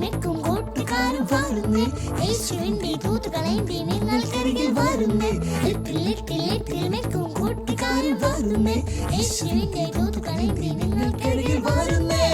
മിക്കും കൂട്ടുകാരും വരുന്നേ, യേശുവിന്റെ ദൂതുകളേന്തി നിങ്ങൾക്കരികിൽ വരുന്നേ. മിക്കും കൂട്ടുകാരും വരുന്നേ, യേശുവിന്റെ ദൂതുകളേന്തി നിങ്ങൾക്കരികിൽ വരുന്നേ.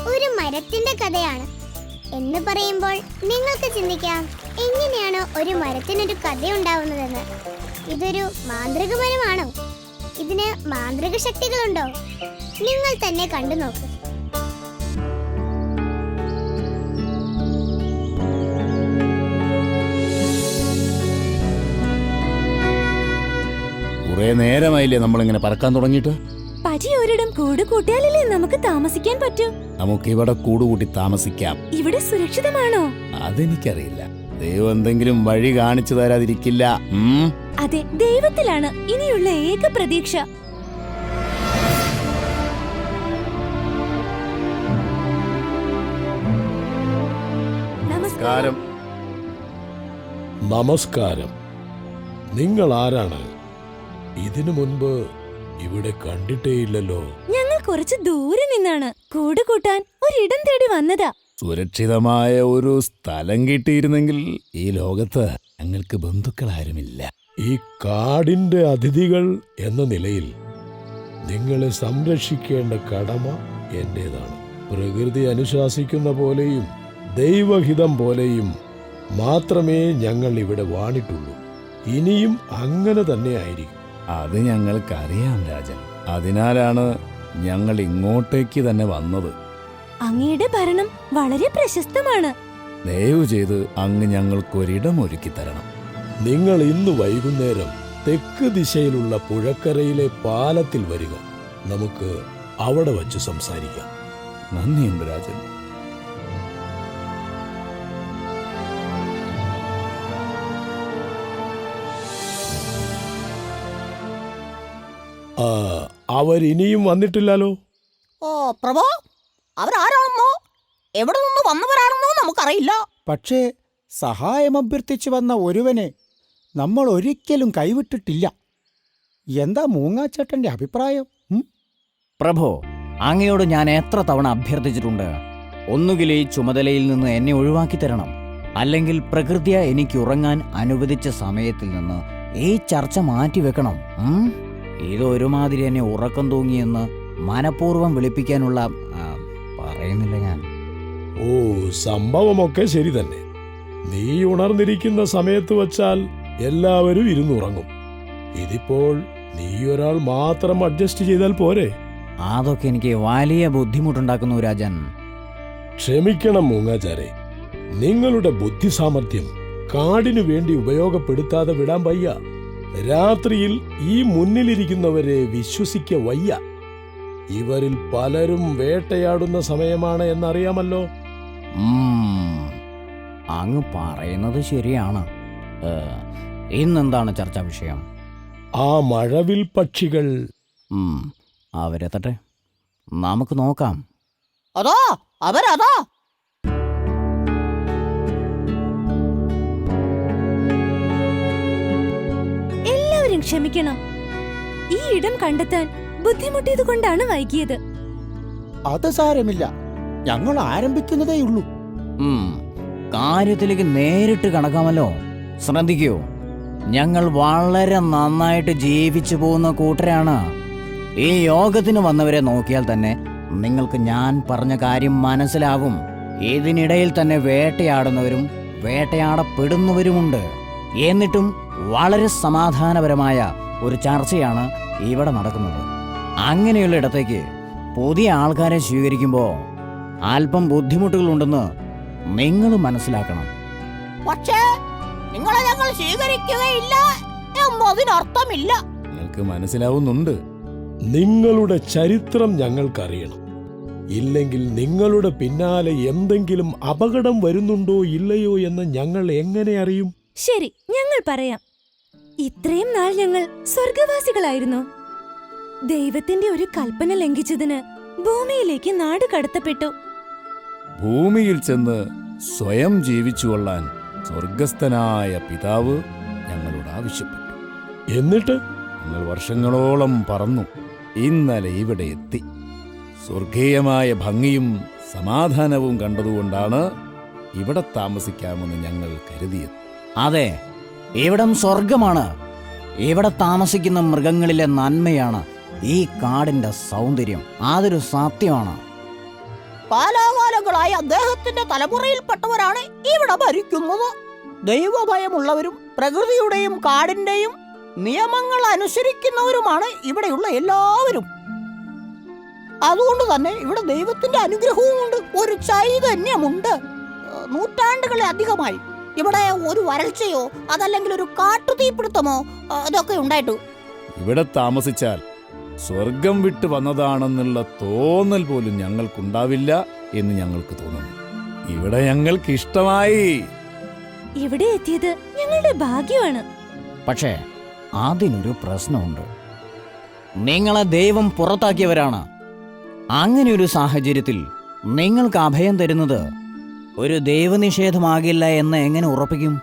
ഒരു മരത്തിന്റെ കഥയാണ് എന്ന് പറയുമ്പോൾ നിങ്ങൾക്ക് ചിന്തിക്കാം, എങ്ങനെയാണ് ഒരു മരത്തിനൊരു കഥയുണ്ടാവുന്നതെന്ന്. ഇതൊരു മാന്ത്രിക മരമാണോ? ഇതിന് മാന്ത്രിക ശക്തികളുണ്ടോ? നിങ്ങൾ തന്നെ കണ്ടു നോക്കൂ. കുറെ നേരമായില്ലേ നമ്മളിങ്ങനെ പറക്കാൻ തുടങ്ങിയിട്ട്? പരിയൊരിടം കൂട് കൂട്ടിയാലല്ലേ നമുക്ക് താമസിക്കാൻ പറ്റൂ. നമുക്ക് ഇവിടെ കൂടുകൂട്ടി താമസിക്കാം. ഇവിടെ സുരക്ഷിതമാണോ? അതെനിക്കറിയില്ല. ദൈവം എന്തെങ്കിലും വഴി കാണിച്ചു തരാതിരിക്കില്ല. അതെ, ദൈവത്തിലാണ് ഇനിയുള്ള ഏക പ്രതീക്ഷ. നമസ്കാരം. നമസ്കാരം. നിങ്ങൾ ആരാണ്? ഇതിനു മുൻപ് ഇവിടെ കണ്ടിട്ടേയില്ലല്ലോ. ഞങ്ങൾ കുറച്ച് ദൂരെ നിന്നാണ് കൂട് കൂട്ടാൻ ഒരിടം തേടി വന്നതാ. സുരക്ഷിതമായ ഒരു സ്ഥലം കിട്ടിയിരുന്നെങ്കിൽ ഈ ലോകത്ത് ഞങ്ങൾക്ക് ബന്ധുക്കളാരുമില്ല. ഈ കാടിന്റെ അതിഥികൾ എന്ന നിലയിൽ നിങ്ങളെ സംരക്ഷിക്കേണ്ട കടമ എന്റേതാണ്. പ്രകൃതി അനുശാസിക്കുന്ന പോലെയും ദൈവഹിതം പോലെയും മാത്രമേ ഞങ്ങൾ ഇവിടെ വാണിട്ടുള്ളൂ. ഇനിയും അങ്ങനെ തന്നെ ആയിരിക്കും. അത് ഞങ്ങൾക്കറിയാം രാജൻ. അതിനാലാണ് ഞങ്ങൾ ഇങ്ങോട്ടേക്ക് തന്നെ വന്നത്. അങ്ങയുടെ ഭരണം വളരെ പ്രശസ്തമാണ്. ദയവ് ചെയ്ത് അങ്ങ് ഞങ്ങൾക്കൊരിടം ഒരുക്കി തരണം. നിങ്ങൾ ഇന്ന് വൈകുന്നേരം തെക്ക് ദിശയിലുള്ള പുഴക്കരയിലെ പാലത്തിൽ വരിക. നമുക്ക് അവിടെ വച്ച് സംസാരിക്കാം. നന്ദിയുണ്ട് രാജൻ. അവരിനിയും വന്നിട്ടില്ലല്ലോ. ഓ പ്രഭോ, അവരാരാണെന്നോ എവിടെ നിന്ന് വന്നവരാണെന്നോ നമുക്കറിയില്ല. പക്ഷേ സഹായമഭ്യർത്ഥിച്ചു വന്ന ഒരുവനെ നമ്മൾ ഒരിക്കലും കൈവിട്ടിട്ടില്ല. എന്താ മൂങ്ങാച്ചേട്ടന്റെ അഭിപ്രായം? പ്രഭോ, അങ്ങയോട് ഞാൻ എത്ര തവണ അഭ്യർത്ഥിച്ചിട്ടുണ്ട്. ഒന്നുകിൽ ഈ ചുമതലയിൽ നിന്ന് എന്നെ ഒഴിവാക്കി തരണം, അല്ലെങ്കിൽ പ്രകൃതിയെ എനിക്ക് ഉറങ്ങാൻ അനുവദിച്ച സമയത്തിൽ നിന്ന് ഈ ചർച്ച മാറ്റിവെക്കണം. ഇതൊരുമാതിരി എന്നെ ഉറക്കം തൂങ്ങിയെന്ന് മനഃപൂർവ്വം വിളിപ്പിക്കാനുള്ള പറയുന്നില്ല ഞാൻ. ഓ, സംഭവമൊക്കെ ശരി തന്നെ. നീ ഉണർന്നിരിക്കുന്ന സമയത്ത് വച്ചാൽ എല്ലാവരും ഇരുന്നുറങ്ങും. ഇതിപ്പോൾ നീ ഒരാൾ മാത്രം അഡ്ജസ്റ്റ് ചെയ്താൽ പോരെ? അതൊക്കെ എനിക്ക് വലിയ ബുദ്ധിമുട്ടുണ്ടാക്കുന്നു രാജൻ. ക്ഷമിക്കണം മൂങ്ങാചാരെ, നിങ്ങളുടെ ബുദ്ധിസാമർഥ്യം കാടിനു വേണ്ടി ഉപയോഗപ്പെടുത്താതെ വിടാൻ വയ്യ. രാത്രിയിൽ ഈ മുന്നിലിരിക്കുന്നവരെ വിശ്വസിക്ക വയ്യ. ഇവരിൽ പലരും വേട്ടയാടുന്ന സമയമാണ് എന്നറിയാമല്ലോ. അങ്ങ് പറയുന്നത് ശരിയാണ്. ഇന്നെന്താണ് ചർച്ചാ വിഷയം? ആ മഴവിൽ പക്ഷികൾ. അവരെത്തട്ടെ, നമുക്ക് നോക്കാം. അതോ അവരതാ. എല്ലാവരും ക്ഷമിക്കണം. ഈ ഇടം കണ്ടെത്താൻ ബുദ്ധിമുട്ടിയത് കൊണ്ടാണ് വൈകിയത്. അത് സാരമില്ല, ഞങ്ങൾ ആരംഭിക്കുന്നതേയുള്ളൂ. കാര്യത്തിലേക്ക് നേരിട്ട് കടക്കാമല്ലോ. ശ്രദ്ധിക്കൂ, ഞങ്ങൾ വളരെ നന്നായിട്ട് ജീവിച്ചു പോകുന്ന കൂട്ടരാണ്. ഈ യോഗത്തിന് വന്നവരെ നോക്കിയാൽ തന്നെ നിങ്ങൾക്ക് ഞാൻ പറഞ്ഞ കാര്യം മനസ്സിലാവും. ഇതിനിടയിൽ തന്നെ വേട്ടയാടുന്നവരും വേട്ടയാടപ്പെടുന്നവരുമുണ്ട്. എന്നിട്ടും വളരെ സമാധാനപരമായ ഒരു ചർച്ചയാണ് ഇവിടെ നടക്കുന്നത്. അങ്ങനെയുള്ള ഇടത്തേക്ക് പുതിയ ആൾക്കാരെ സ്വീകരിക്കുമ്പോൾ അല്പം ബുദ്ധിമുട്ടുകളുണ്ടെന്ന് നിങ്ങൾ മനസ്സിലാക്കണം. പക്ഷേ നിങ്ങളെ ഞങ്ങൾ സ്വീകരിക്കുകയില്ല എന്നതിനർത്ഥമില്ല. നിങ്ങൾക്ക് മനസ്സിലാവുന്നുണ്ട്. നിങ്ങളുടെ ചരിത്രം ഞങ്ങൾക്കറിയണം. ഇല്ലെങ്കിൽ നിങ്ങളുടെ പിന്നാലെ എന്തെങ്കിലും അപകടം വരുന്നുണ്ടോ ഇല്ലയോ എന്ന് ഞങ്ങൾ എങ്ങനെ അറിയും? ശരി, ഞങ്ങൾ പറയാം. ഇത്രയും നാൾ ഞങ്ങൾ സ്വർഗവാസികളായിരുന്നു. ദൈവത്തിന്റെ ഒരു കൽപ്പന ലംഘിച്ചതിന് ഭൂമിയിലേക്ക് നാട് കടത്തപ്പെട്ടു. ഭൂമിയിൽ ചെന്ന് സ്വയം ജീവിച്ചുകൊള്ളാൻ സ്വർഗസ്ഥനായ പിതാവ് ഞങ്ങളോട് ആവശ്യപ്പെട്ടു. എന്നിട്ട് ഞങ്ങൾ വർഷങ്ങളോളം പറന്നു ഇന്നലെ ഇവിടെ എത്തി. സ്വർഗീയമായ ഭംഗിയും സമാധാനവും കണ്ടതുകൊണ്ടാണ് ഇവിടെ താമസിക്കാമെന്ന് ഞങ്ങൾ കരുതിയത്. അതെ, ഇവിടം സ്വർഗമാണ്. ഇവിടെ താമസിക്കുന്ന മൃഗങ്ങളിലെ നന്മയാണ് ഈ കാടിന്റെ സൗന്ദര്യം. അതൊരു സത്യമാണ്. കാലാകാലങ്ങളായി അദ്ദേഹത്തിന്റെ തലമുറയിൽപ്പെട്ടവരാണ് ഇവിടെ ഭരിക്കുന്നത്. ദൈവഭയമുള്ളവരും പ്രകൃതിയുടെയും കാടിന്റെയും നിയമങ്ങൾ അനുസരിക്കുന്നവരുമാണ് ഇവിടെയുള്ള എല്ലാവരും. അതുകൊണ്ട് തന്നെ ഇവിടെ ദൈവത്തിന്റെ അനുഗ്രഹവുമുണ്ട്, ഒരു ചൈതന്യമുണ്ട്. നൂറ്റാണ്ടുകളധികമായി ഇവിടെ ഒരു വരൾച്ചയോ അതല്ലെങ്കിൽ ഒരു കാട്ടുതീപിടുത്തമോ അതൊക്കെ ഉണ്ടായിട്ടു. ഇവിടെ താമസിച്ചാൽ സ്വർഗം വിട്ടു വന്നതാണെന്നുള്ള തോന്നൽ പോലും ഞങ്ങൾക്കുണ്ടാവില്ല എന്ന് ഞങ്ങൾക്ക് തോന്നുന്നു. ഇവിടെ ഞങ്ങൾക്ക് ഇഷ്ടമായി. ഇവിടെ എത്തിയത് ഞങ്ങളുടെ ഭാഗ്യമാണ്. പക്ഷേ അതിനൊരു പ്രശ്നമുണ്ട്. നിങ്ങളെ ദൈവം പുറത്താക്കിയവരാണ്. അങ്ങനെ ഒരു സാഹചര്യത്തിൽ നിങ്ങൾക്ക് അഭയം തരുന്നത് ഒരു ദൈവനിഷേധമാകില്ല എന്ന് എങ്ങനെ ഉറപ്പിക്കും?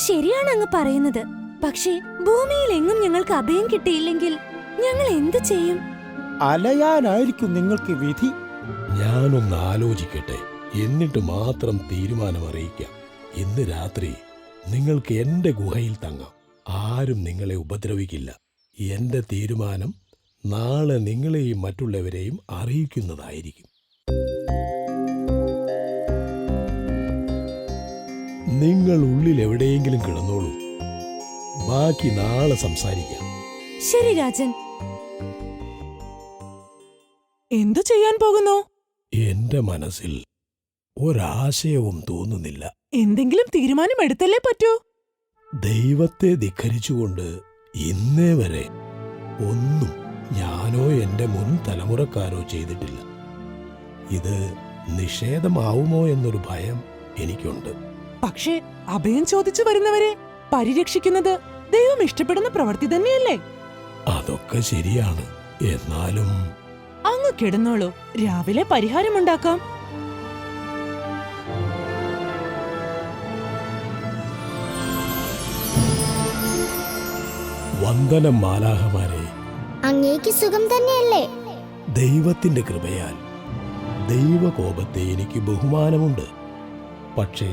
ശരിയാണ് അങ്ങ് പറയുന്നത്. പക്ഷേ ഭൂമിയിൽ എങ്ങും ഞങ്ങൾക്ക് അഭയം കിട്ടിയില്ലെങ്കിൽ ഞങ്ങൾ എന്തു ചെയ്യും? അലയാനായിരിക്കും നിങ്ങൾക്ക് വിധി. ഞാനൊന്ന് ആലോചിക്കട്ടെ, എന്നിട്ട് മാത്രം തീരുമാനം അറിയിക്കാം. ഇന്ന് രാത്രി നിങ്ങൾക്ക് എന്റെ ഗുഹയിൽ തങ്ങാം. ആരും നിങ്ങളെ ഉപദ്രവിക്കില്ല. എന്റെ തീരുമാനം നാളെ നിങ്ങളെയും മറ്റുള്ളവരെയും അറിയിക്കുന്നതായിരിക്കും. നിങ്ങൾ ഉള്ളിൽ എവിടെയെങ്കിലും കിടന്നോളൂ. ബാക്കി നാളെ സംസാരിക്കാം. ശരി രാജൻ. എന്തു ചെയ്യാൻ പോകുന്നു? എന്റെ മനസ്സിൽ ഒരാശയവും തോന്നുന്നില്ല. എന്തെങ്കിലും തീരുമാനമെടുത്തല്ലേ പറ്റൂ. ദൈവത്തെ ധിക്കരിച്ചുകൊണ്ട് ഇന്നേ വരെ ഒന്നും ഞാനോ എന്റെ മുൻ തലമുറക്കാരോ ചെയ്തിട്ടില്ല. ഇത് നിഷേധമാവുമോ എന്നൊരു ഭയം എനിക്കുണ്ട്. പക്ഷേ അഭയം ചോദിച്ചു വരുന്നവരെ പരിരക്ഷിക്കുന്നത് ദൈവം ഇഷ്ടപ്പെടുന്ന പ്രവൃത്തി തന്നെയല്ലേ? അതൊക്കെ ശരിയാണ്. എന്നാലും അങ്ങ് കിടന്നോളൂ, രാവിലെ പരിഹാരമുണ്ടാക്കാം. വന്ദനം മാലാഹമാരെ. അങ്ങേക്ക് സുഖം തന്നെയല്ലേ? ദൈവത്തിന്റെ കൃപയാൽ ദൈവകോപത്തെ എനിക്ക് ബഹുമാനമുണ്ട്. പക്ഷേ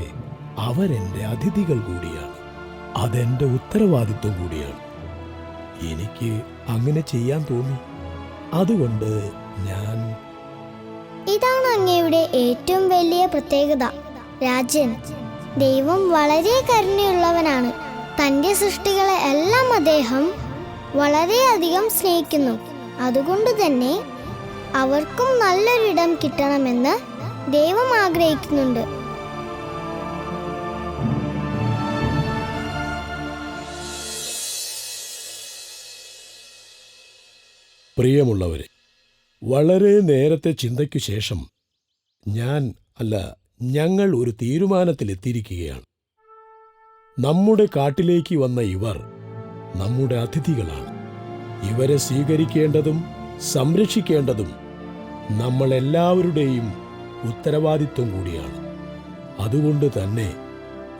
അവരെന്റെ അതിഥികൾ കൂടിയാണ്. അതെന്റെ ഉത്തരവാദിത്വം കൂടിയാണ്. എനിക്ക് അങ്ങനെ ചെയ്യാൻ തോന്നി. അതുകൊണ്ട് ഞാൻ ഇതാണ് അങ്ങയുടെ ഏറ്റവും വലിയ പ്രത്യേകത രാജൻ. ദൈവം വളരെ കരുണയുള്ളവനാണ്. തന്റെ സൃഷ്ടികളെ എല്ലാം അദ്ദേഹം വളരെയധികം സ്നേഹിക്കുന്നു. അതുകൊണ്ട് തന്നെ അവർക്കും നല്ലൊരിടം കിട്ടണമെന്ന് ദൈവം ആഗ്രഹിക്കുന്നുണ്ട്. പ്രിയമുള്ളവരെ, വളരെ നേരത്തെ ചിന്തയ്ക്കു ശേഷം ഞങ്ങൾ ഒരു തീരുമാനത്തിലെത്തിയിരിക്കുകയാണ്. നമ്മുടെ കാട്ടിലേക്ക് വന്ന ഇവർ നമ്മുടെ അതിഥികളാണ്. ഇവരെ സ്വീകരിക്കേണ്ടതും സംരക്ഷിക്കേണ്ടതും നമ്മളെല്ലാവരുടെയും ഉത്തരവാദിത്വം കൂടിയാണ്. അതുകൊണ്ട് തന്നെ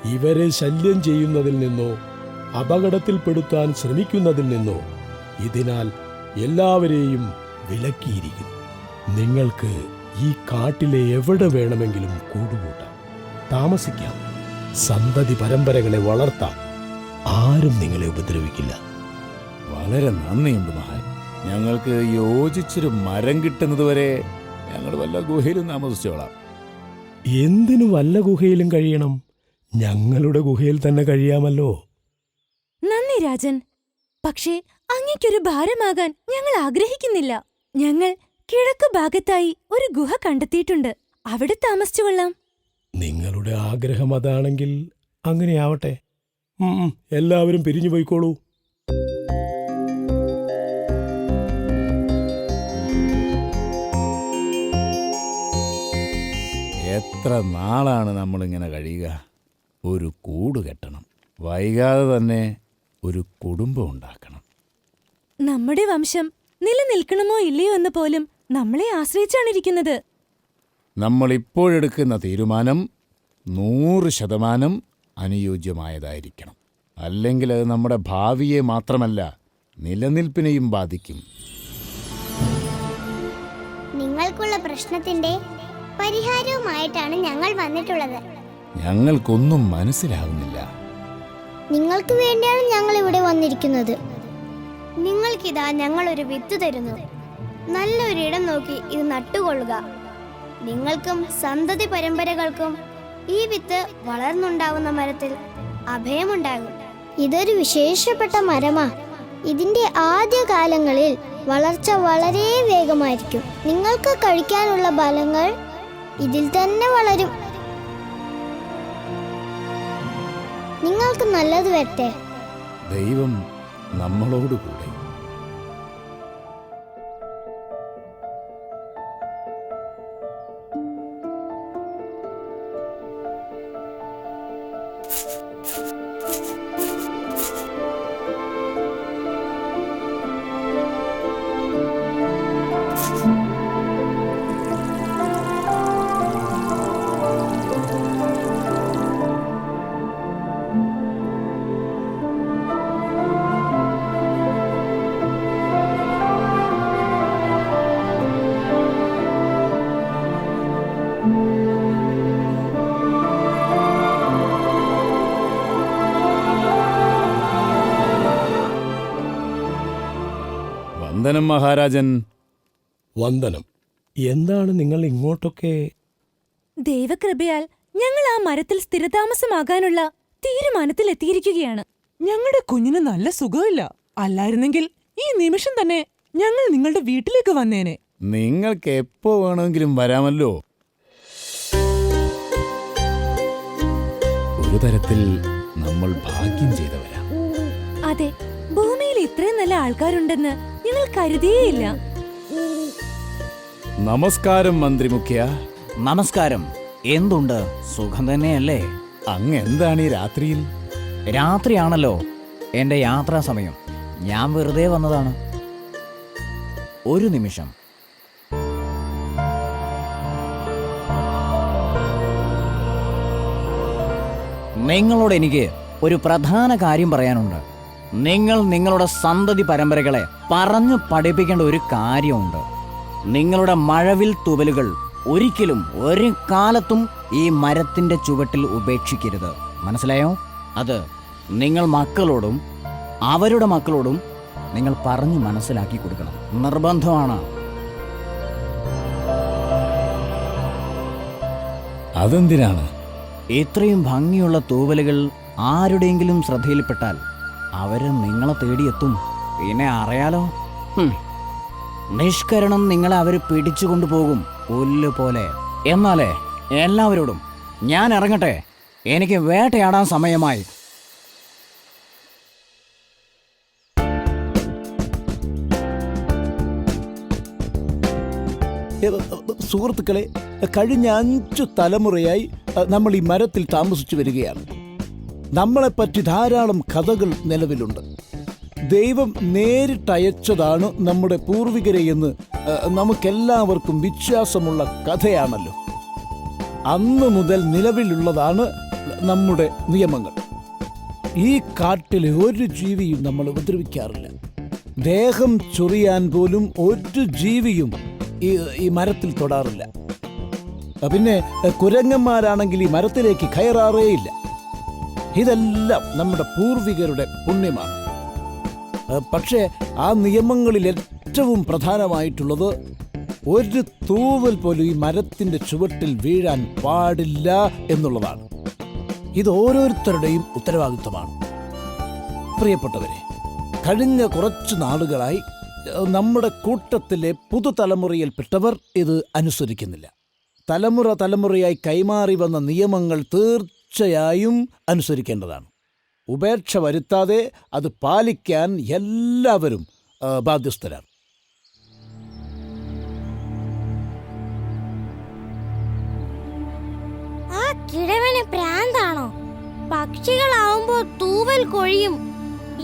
ഇവരെ ശല്യം ചെയ്യുന്നതിൽ നിന്നോ അപകടത്തിൽപ്പെടുത്താൻ ശ്രമിക്കുന്നതിൽ നിന്നോ ഇതിനാൽ എല്ലാവരെയും വിലക്കിയിരിക്കുന്നു. നിങ്ങൾക്ക് ഈ കാട്ടിലെ എവിടെ വേണമെങ്കിലും കൂടുകൂട്ടാം, താമസിക്കാം, സന്തതി പരമ്പരകളെ വളർത്താം. ആരും നിങ്ങളെ ഉപദ്രവിക്കില്ല. വളരെ നന്ദിയുണ്ട് മഹാൻ. ഞങ്ങൾക്ക് യോജിച്ചൊരു മരം കിട്ടുന്നതുവരെ ഞങ്ങൾ വല്ല ഗുഹയിലും താമസിച്ചോളാം. എന്തിനു വല്ല ഗുഹയിലും കഴിയണം? ഞങ്ങളുടെ ഗുഹയിൽ തന്നെ കഴിയാമല്ലോ. നന്ദി രാജൻ. പക്ഷേ അങ്ങയ്ക്കൊരു ഭാരമാകാൻ ഞങ്ങൾ ആഗ്രഹിക്കുന്നില്ല. ഞങ്ങൾ കിഴക്ക് ഭാഗത്തായി ഒരു ഗുഹ കണ്ടെത്തിയിട്ടുണ്ട്. അവിടെ താമസിച്ചുകൊള്ളാം. നിങ്ങളുടെ ആഗ്രഹം അതാണെങ്കിൽ അങ്ങനെയാവട്ടെ. എല്ലാവരും പിരിഞ്ഞു പോയിക്കോളൂ. എത്ര നാളാണ് നമ്മളിങ്ങനെ കഴിയുക? ഒരു കൂട് കെട്ടണം. വൈകാതെ തന്നെ ഒരു കുടുംബം ഉണ്ടാക്കണം. നമ്മുടെ വംശം നിലനിൽക്കണമോ ഇല്ലയോ എന്ന് പോലും നമ്മളെ ആശ്രയിച്ചാണിരിക്കുന്നത്. നമ്മൾ ഇപ്പോഴെടുക്കുന്ന തീരുമാനം 100% അനുയോജ്യമായതായിരിക്കണം. അല്ലെങ്കിൽ അത് നമ്മുടെ ഭാവിയെ മാത്രമല്ല നിലനിൽപ്പിനെയും ബാധിക്കും. നിങ്ങൾക്കുള്ള പ്രശ്നത്തിന്റെ പരിഹാരവുമായിട്ടാണ് ഞങ്ങൾ വന്നിട്ടുള്ളത്. ഞങ്ങൾക്കൊന്നും മനസ്സിലാവുന്നില്ല. നിങ്ങൾക്ക് വേണ്ടിയാണ് ഞങ്ങൾ ഇവിടെ വന്നിരിക്കുന്നത്. നിങ്ങൾക്കിതാ ഞങ്ങൾ ഒരു വിത്ത് തരുന്നു. നല്ലൊരിടം നോക്കി ഇത് നട്ടുകൊള്ളുക. നിങ്ങൾക്കും സന്തതി പരമ്പരകൾക്കും ഈ വിത്ത് വളർന്നുണ്ടാവുന്ന മരത്തിൽ അഭയമുണ്ടാകും. ഇതൊരു വിശേഷപ്പെട്ട മരമാ. ഇതിന്റെ ആദ്യ കാലങ്ങളിൽ വളർച്ച വളരെ വേഗമായിരിക്കും. നിങ്ങൾക്ക് കഴിക്കാനുള്ള ഫലങ്ങൾ ഇതിൽ തന്നെ വളരും. നിങ്ങൾക്ക് നല്ലത് വരട്ടെ. ദൈവം നമ്മളോടുകൂടെ. വന്ദനം മഹാരാജൻ. വന്ദനം. എന്താണ് നിങ്ങൾ ഇങ്ങോട്ടൊക്കെ? ദൈവകൃപയാൽ ഞങ്ങൾ ആ മരത്തിൽ സ്ഥിരതാമസമാകാനുള്ള തീരുമാനത്തിലെത്തിയിരിക്കുകയാണ്. ഞങ്ങളുടെ കുഞ്ഞിന് നല്ല സുഖമില്ല. അല്ലായിരുന്നെങ്കിൽ ഈ നിമിഷം തന്നെ ഞങ്ങൾ നിങ്ങളുടെ വീട്ടിലേക്ക് വന്നേനെ. നിങ്ങൾക്ക് എപ്പോ വേണമെങ്കിലും വരാമല്ലോ. ഒരു തരത്തിൽ നമ്മൾ ഭാഗ്യം ചെയ്തവരാ. അതെ, ഭൂമിയിൽ ഇത്രയും നല്ല ആൾക്കാരുണ്ടെന്ന് ഞങ്ങൾ കരുതിയേയില്ല. നമസ്കാരം മന്ത്രിമുഖ്യ. നമസ്കാരം. എന്തുണ്ട്, സുഖം തന്നെയല്ലേ? അങ്ങ് എന്താണ് ഈ രാത്രിയിൽ? രാത്രിയാണല്ലോ എന്റെ യാത്രാ സമയം. ഞാൻ വെറുതെ വന്നതാണ്. ഒരു നിമിഷം. നിങ്ങളോട് എനിക്ക് ഒരു പ്രധാന കാര്യം പറയാനുണ്ട്. നിങ്ങൾ നിങ്ങളുടെ സന്തതി പരമ്പരകളെ പറഞ്ഞു പഠിപ്പിക്കേണ്ട ഒരു കാര്യമുണ്ട്. നിങ്ങളുടെ മഴവിൽ തൂവലുകൾ ഒരിക്കലും ഒരു കാലത്തും ഈ മരത്തിന്റെ ചുവട്ടിൽ ഉപേക്ഷിക്കരുത്. മനസ്സിലായോ? അത് നിങ്ങൾ മക്കളോടും അവരുടെ മക്കളോടും നിങ്ങൾ പറഞ്ഞു മനസ്സിലാക്കി കൊടുക്കണം. നിർബന്ധമാണ്. അതെന്തിനാണ്? ഇത്രയും ഭംഗിയുള്ള തൂവലുകൾ ആരുടെയെങ്കിലും ശ്രദ്ധയിൽപ്പെട്ടാൽ അവര് നിങ്ങളെ തേടിയെത്തും. പിന്നെ അറിയാലോ, നിഷ്കരണം നിങ്ങളെ അവര് പിടിച്ചുകൊണ്ടുപോകും പുല്ല് പോലെ. എന്നാലേ എല്ലാവരോടും ഞാൻ ഇറങ്ങട്ടെ, എനിക്ക് വേട്ടയാടാൻ സമയമായി. സുഹൃത്തുക്കളെ, കഴിഞ്ഞ 5 തലമുറയായി നമ്മൾ ഈ മരത്തിൽ താമസിച്ചു വരികയാണ്. നമ്മളെപ്പറ്റി ധാരാളം കഥകൾ നിലവിലുണ്ട്. ദൈവം നേരിട്ടയച്ചതാണ് നമ്മുടെ പൂർവികരെ എന്ന് നമുക്കെല്ലാവർക്കും വിശ്വാസമുള്ള കഥയാണല്ലോ. അന്ന് മുതൽ നിലവിലുള്ളതാണ് നമ്മുടെ നിയമങ്ങൾ. ഈ കാട്ടിലെ ഒരു ജീവിയും നമ്മൾ ഉപദ്രവിക്കാറില്ല. ദേഹം ചൊറിയാൻ പോലും ഒരു ജീവിയും ഈ മരത്തിൽ തൊടാറില്ല. പിന്നെ കുരങ്ങന്മാരാണെങ്കിൽ ഈ മരത്തിലേക്ക് കയറാറേയില്ല. ഇതെല്ലാം നമ്മുടെ പൂർവികരുടെ പുണ്യമാണ്. പക്ഷേ ആ നിയമങ്ങളിൽ ഏറ്റവും പ്രധാനമായിട്ടുള്ളത് ഒരു തൂവൽ പോലും ഈ മരത്തിൻ്റെ ചുവട്ടിൽ വീഴാൻ പാടില്ല എന്നുള്ളതാണ്. ഇത് ഓരോരുത്തരുടെയും ഉത്തരവാദിത്വമാണ്. പ്രിയപ്പെട്ടവരെ, കഴിഞ്ഞ കുറച്ച് നാളുകളായി നമ്മുടെ കൂട്ടത്തിലെ പുതുതലമുറയിൽപ്പെട്ടവർ ഇത് അനുസരിക്കുന്നില്ല. തലമുറയായി കൈമാറി വന്ന നിയമങ്ങൾ തീർച്ചയായും അനുസരിക്കേണ്ടതാണ്. ഉപേക്ഷ വരുത്താതെ അത് പാലിക്കാൻ എല്ലാവരും ബാധ്യസ്ഥരാണ്. ആ കിഴവന് പ്രാന്താണോ? പക്ഷികളാവുമ്പോ തൂവൽ കൊഴിയും.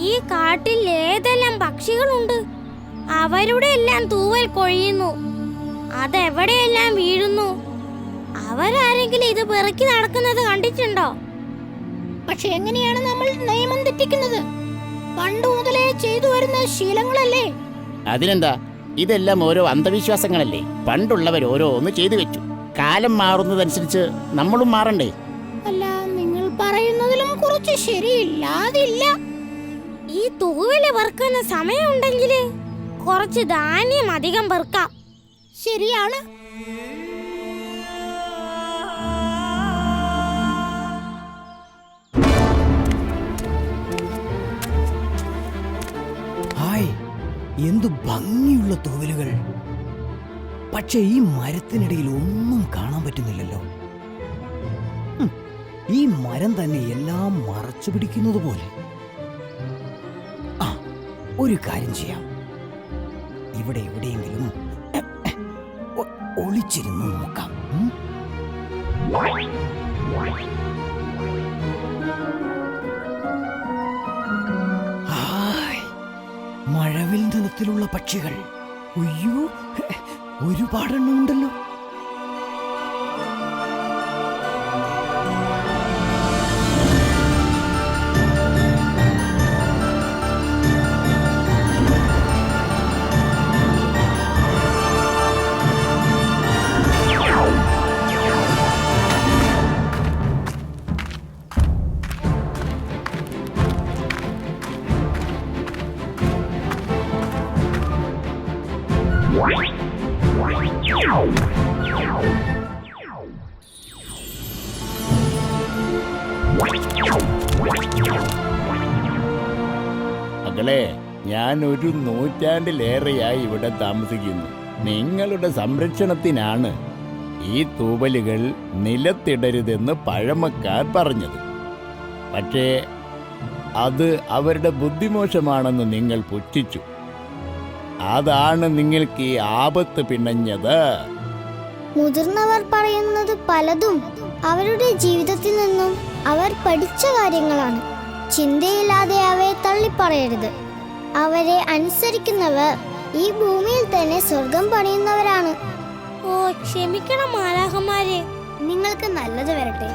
ഈ കാട്ടിൽ ഏതെല്ലാം പക്ഷികളുണ്ട്, അവരുടെ എല്ലാം തൂവൽ കൊഴിയുന്നു. അതെവിടെയെല്ലാം വീഴുന്നു. അവരാരെങ്കിലും ഇത് പെറുക്കി നടക്കുന്നത് കണ്ടിട്ടുണ്ടോ? പക്ഷെ എങ്ങനെയാണ് നമ്മൾ നിയമം തെറ്റിക്കുന്നത്? പണ്ട് മുതലേ ചെയ്തു വരുന്ന ശീലങ്ങളല്ലേ? അതിനെന്താ, ഇതെല്ലാം ഓരോ അന്ധവിശ്വാസങ്ങളല്ലേ? പണ്ടുള്ളവർ ഓരോന്ന് ചെയ്തു വെച്ചു. കാലം മാറുന്നതനുസരിച്ച് നമ്മളും മാറണ്ടേ? അല്ല, നിങ്ങൾ പറയുന്നതിലും കുറച്ച് ശരിയില്ലാതില്ല. ഈ തൂവല് പെറുക്കുന്ന സമയമുണ്ടെങ്കിൽ കുറച്ച് ധാന്യം അധികം പെറുക്കാം. ശരിയാണ്. ഹായ്, എന്തു ഭംഗിയുള്ള തൂവലുകൾ! പക്ഷെ ഈ മരത്തിനിടയിൽ ഒന്നും കാണാൻ പറ്റുന്നില്ലല്ലോ. ഈ മരം തന്നെ എല്ലാം മറച്ചു പിടിക്കുന്നത് പോലെ. ഒരു കാര്യം ചെയ്യാം, ഇവിടെ എവിടെയെങ്കിലും ഒളിച്ചിരുന്ന് നോക്കാം. ഹായ്, മഴവിൽ നിറത്തിലുള്ള പക്ഷികൾ! അയ്യോ, ഒരുപാടെണ്ണം ഉണ്ടല്ലോ. മകളെ, ഞാൻ ഒരു നൂറ്റാണ്ടിലേറെയായി ഇവിടെ താമസിക്കുന്നു. നിങ്ങളുടെ സംരക്ഷണത്തിനാണ് ഈ തൂവലുകൾ നിലത്തിടരുതെന്ന് പഴമക്കാർ പറഞ്ഞത്. പക്ഷേ അത് അവരുടെ ബുദ്ധിമോശമാണെന്ന് നിങ്ങൾ പുച്ഛിച്ചു. അതാണ് നിങ്ങൾക്ക് ഈ ആപത്ത് പിണഞ്ഞത്. മുതിർന്നവർ പറയുന്നത് പലതും അവരുടെ ജീവിതത്തിൽ നിന്നും അവർ പഠിച്ച കാര്യങ്ങളാണ്. ചിന്തയില്ലാതെ അവയെ തള്ളിപ്പറയരുത്. അവരെ അനുസരിക്കുന്നവർ ഈ ഭൂമിയിൽ തന്നെ സ്വർഗം പണിയുന്നവരാണ്. ഓ, ക്ഷമിക്കണം മാലാഖമാരെ. നിങ്ങൾക്ക് നല്ലത് വരട്ടെ.